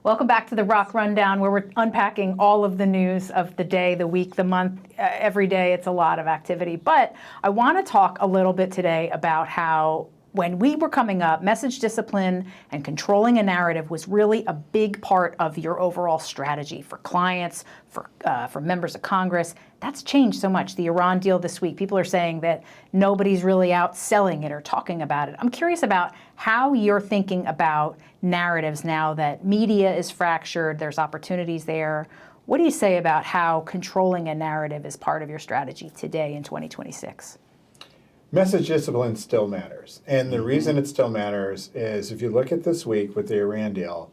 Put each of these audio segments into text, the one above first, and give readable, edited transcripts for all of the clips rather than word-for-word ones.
Welcome back to the ROKK Rundown, where we're unpacking all of the news of the day, the week, the month. Every day it's a lot of activity. But I want to talk a little bit today about how when we were coming up, message discipline and controlling a narrative was really a big part of your overall strategy for clients, for members of Congress. That's changed so much. The Iran deal this week, people are saying that nobody's really out selling it or talking about it. I'm curious about how you're thinking about narratives now that media is fractured, there's opportunities there. What do you say about how controlling a narrative is part of your strategy today in 2026? Message discipline still matters. And the reason it still matters is if you look at this week with the Iran deal,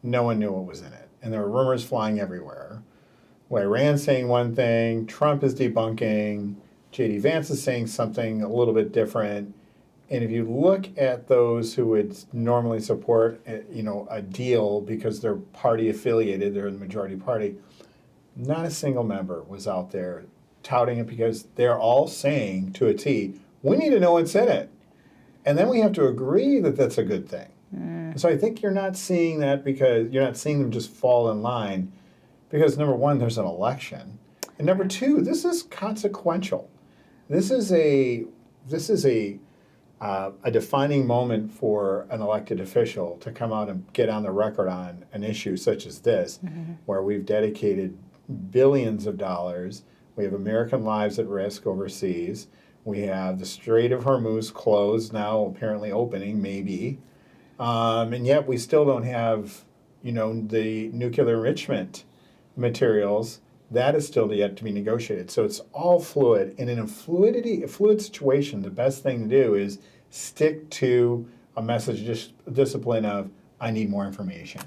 no one knew what was in it. And there were rumors flying everywhere. Well, Iran's saying one thing, Trump is debunking, J.D. Vance is saying something a little bit different. And if you look at those who would normally support a deal because they're party affiliated, they're the majority party, not a single member was out there touting it because they're all saying to a T, we need to know what's in it. And then we have to agree that that's a good thing. So I think you're not seeing that because you're not seeing them just fall in line because, number one, there's an election. And number two, this is consequential. This is a defining moment for an elected official to come out and get on the record on an issue such as this, where we've dedicated billions of dollars. We have American lives at risk overseas. We have the Strait of Hormuz closed, now apparently opening, maybe. And yet we still don't have, the nuclear enrichment materials. That is still yet to be negotiated. So it's all fluid. And in a fluid situation, the best thing to do is stick to a message discipline of, I need more information.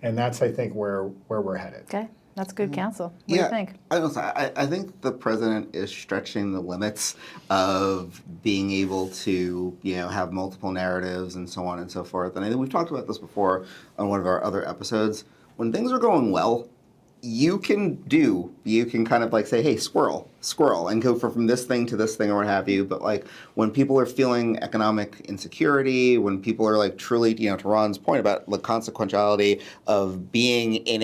And that's, I think, where we're headed. Okay. That's good counsel. What do you think? I think the president is stretching the limits of being able to, have multiple narratives and so on and so forth. And I think we've talked about this before on one of our other episodes. When things are going well, you can kind of like say, hey, squirrel, and go from this thing to this thing or what have you. But like when people are feeling economic insecurity, when people are like truly, to Ron's point about the consequentiality of being in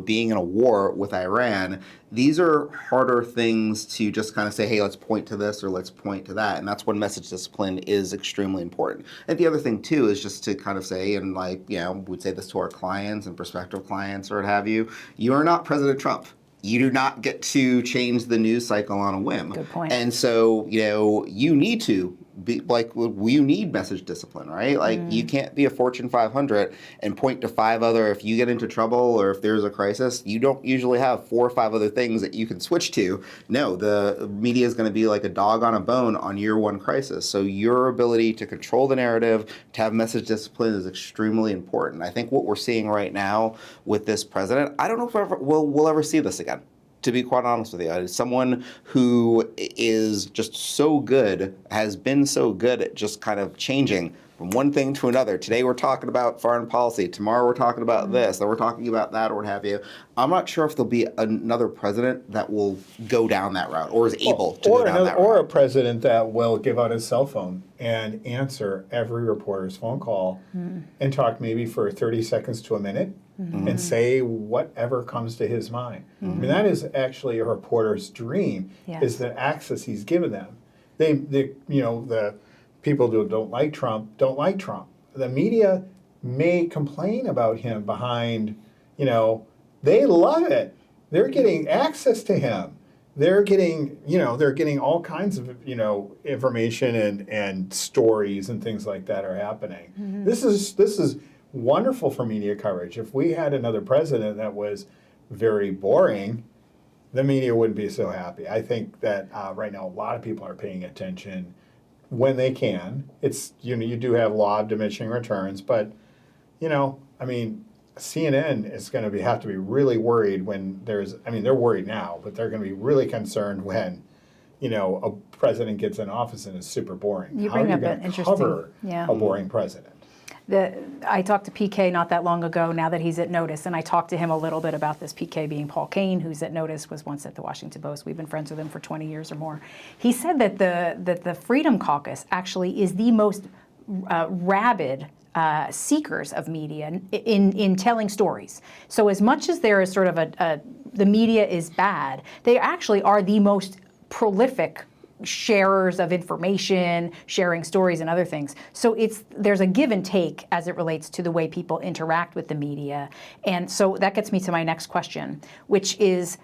being in a war with Iran, these are harder things to just kind of say, hey, let's point to this or let's point to that. And that's when message discipline is extremely important. And the other thing too is just to kind of say, and we'd say this to our clients and prospective clients or what have you, you are not President Trump. You do not get to change the news cycle on a whim. Good point. And so, you need to be you need message discipline, right? Like you can't be a Fortune 500 and point to five other, if you get into trouble or if there's a crisis, you don't usually have 4 or 5 other things that you can switch to. No, the media is going to be like a dog on a bone on year one crisis. So your ability to control the narrative, to have message discipline is extremely important. I think what we're seeing right now with this president, I don't know if we'll ever see this again. To be quite honest with you, as someone who is just so good, has been so good at just kind of changing from one thing to another. Today we're talking about foreign policy. Tomorrow we're talking about this. Then we're talking about that or what have you. I'm not sure if there'll be another president that will go down that route or is able to go down that route. Or a president that will give out his cell phone and answer every reporter's phone call and talk maybe for 30 seconds to a minute. And say whatever comes to his mind. I mean, that is actually a reporter's dream, is the access he's given them. The people who don't like Trump. The media may complain about him behind, they love it. They're getting access to him. They're getting, all kinds of, information and stories and things like that are happening. This is wonderful for media coverage. If we had another president that was very boring, the media wouldn't be so happy. I think that right now a lot of people are paying attention when they can. It's, you do have law of diminishing returns, but, CNN is going to have to be really worried when they're worried now, but they're going to be really concerned when, a president gets in office and is super boring. You bring up an interesting, cover a boring president? I talked to PK not that long ago, now that he's at Notice, and I talked to him a little bit about this. PK being Paul Kane, who's at Notice, was once at the Washington Post. We've been friends with him for 20 years or more. He said that the Freedom Caucus actually is the most rabid seekers of media in telling stories. So as much as there is sort of the media is bad, they actually are the most prolific sharers of information, sharing stories and other things. So there's a give and take as it relates to the way people interact with the media. And so that gets me to my next question, which is,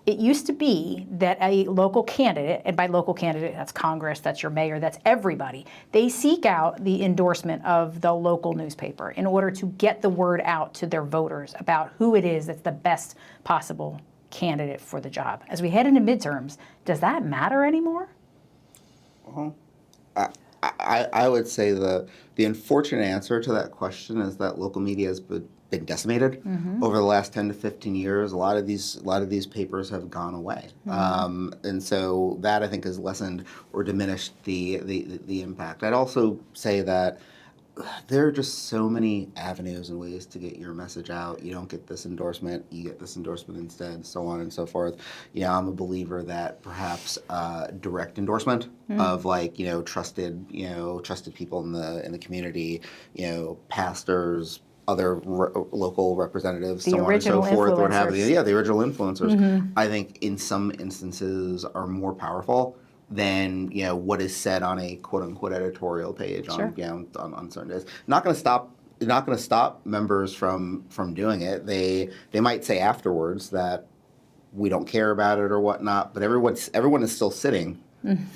it used to be that a local candidate, and by local candidate, that's Congress, that's your mayor, that's everybody, they seek out the endorsement of the local newspaper in order to get the word out to their voters about who it is that's the best possible candidate for the job. As we head into midterms, does that matter anymore? Well, I would say the unfortunate answer to that question is that local media has been decimated over the last 10 to 15 years. A lot of these papers have gone away, and so that I think has lessened or diminished the impact. I'd also say that there are just so many avenues and ways to get your message out. You don't get this endorsement, you get this endorsement instead, so on and so forth. I'm a believer that perhaps direct endorsement of trusted people in the community, pastors, other local representatives, so on and so forth, what have you. Yeah, the original influencers, I think in some instances are more powerful than what is said on a quote unquote editorial page on certain days. Not going to stop members from doing it. They might say afterwards that we don't care about it or whatnot, but everyone is still sitting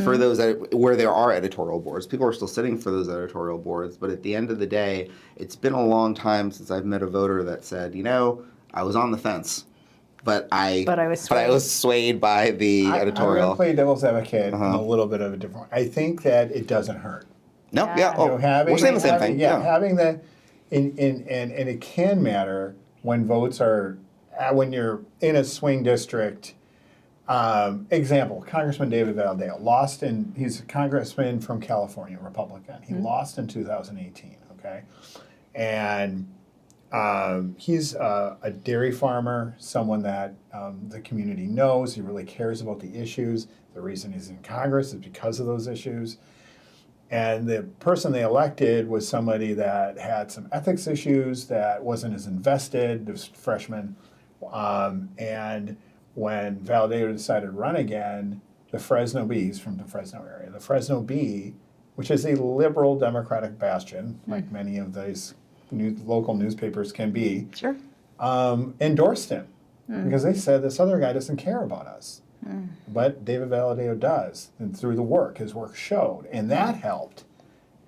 for those where there are editorial boards. People are still sitting for those editorial boards, but at the end of the day, it's been a long time since I've met a voter that said, I was on the fence. But I was swayed by the editorial. I'm going to play devil's advocate in a little bit of a different way. I think that it doesn't hurt. No, we're saying the same thing. Having that, and it can matter when votes are, when you're in a swing district. Example, Congressman David Valadao he's a congressman from California, Republican. He lost in 2018, okay? And he's a dairy farmer, someone that the community knows. He really cares about the issues. The reason he's in Congress is because of those issues. And the person they elected was somebody that had some ethics issues, that wasn't as invested, this freshman. And when Valadao decided to run again, the Fresno Bee, he's from the Fresno area, the Fresno Bee, which is a liberal Democratic bastion, like many of these local newspapers can be, endorsed him because they said this other guy doesn't care about us. But David Valadao does, and through his work showed. And that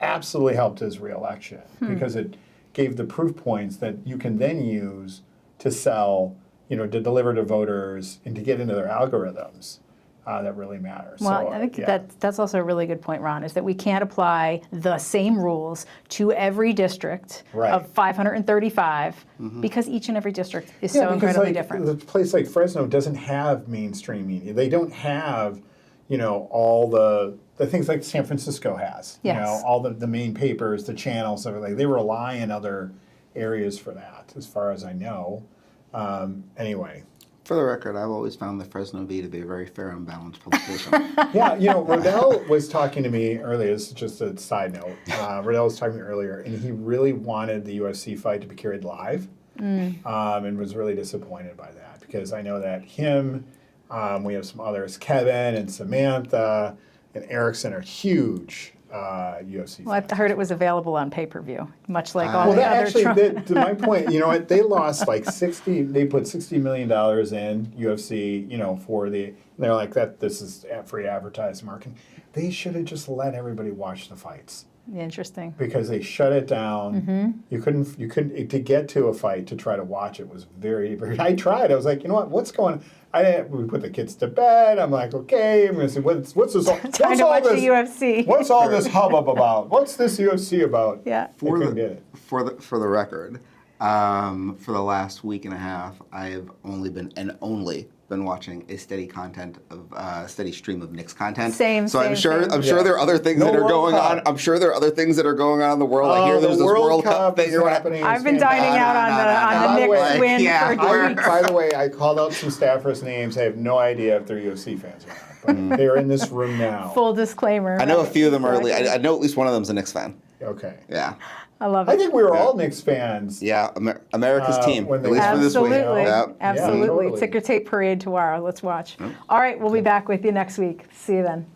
absolutely helped his reelection because it gave the proof points that you can then use to sell, to deliver to voters and to get into their algorithms. That really matters. Well, I think that's also a really good point, Ron, is that we can't apply the same rules to every district of 535 because each and every district is so incredibly different. A place like Fresno doesn't have mainstream media. They don't have, all the things like San Francisco has. Yes. All the main papers, the channels, everything. They rely on other areas for that, as far as I know. Anyway. For the record, I've always found the Fresno Bee to be a very fair and balanced publication. Yeah, Rodell was talking to me earlier. This is just a side note. Rodell was talking to me earlier, and he really wanted the UFC fight to be carried live, and was really disappointed by that because I know that we have some others, Kevin and Samantha and Erickson are huge UFC Well, fans. I heard it was available on pay-per-view, much like all the other Trump. To my point, they lost like they put $60 million in UFC, for they're like this is free advertising marketing. They should have just let everybody watch the fights. Interesting. Because they shut it down. You couldn't to get to a fight to try to watch it was very, very. I tried. I was like, what's going on? We put the kids to bed. I'm like, okay, I'm gonna see what's this all. Time to watch the UFC. What's all this hubbub about? What's this UFC about? Yeah. For the record, for the last week and a half, I've only been watching a steady stream of Knicks content. So I'm sure there are other things that are going on. I'm sure there are other things that are going on in the world. I hear there's this World Cup thing happening. I've been dining out on the Knicks win for weeks. By the way, I called out some staffers' names. I have no idea if they're UFC fans or not, but they're in this room now. Full disclaimer. I know a few of them are. I know at least one of them's a Knicks fan. Okay. Yeah. I love I it. think we were all Knicks fans. Yeah, America's team, when at they least for this week. Absolutely. Yeah. Absolutely. totally. Ticker tape parade tomorrow. Let's watch. All right, we'll be back with you next week. See you then.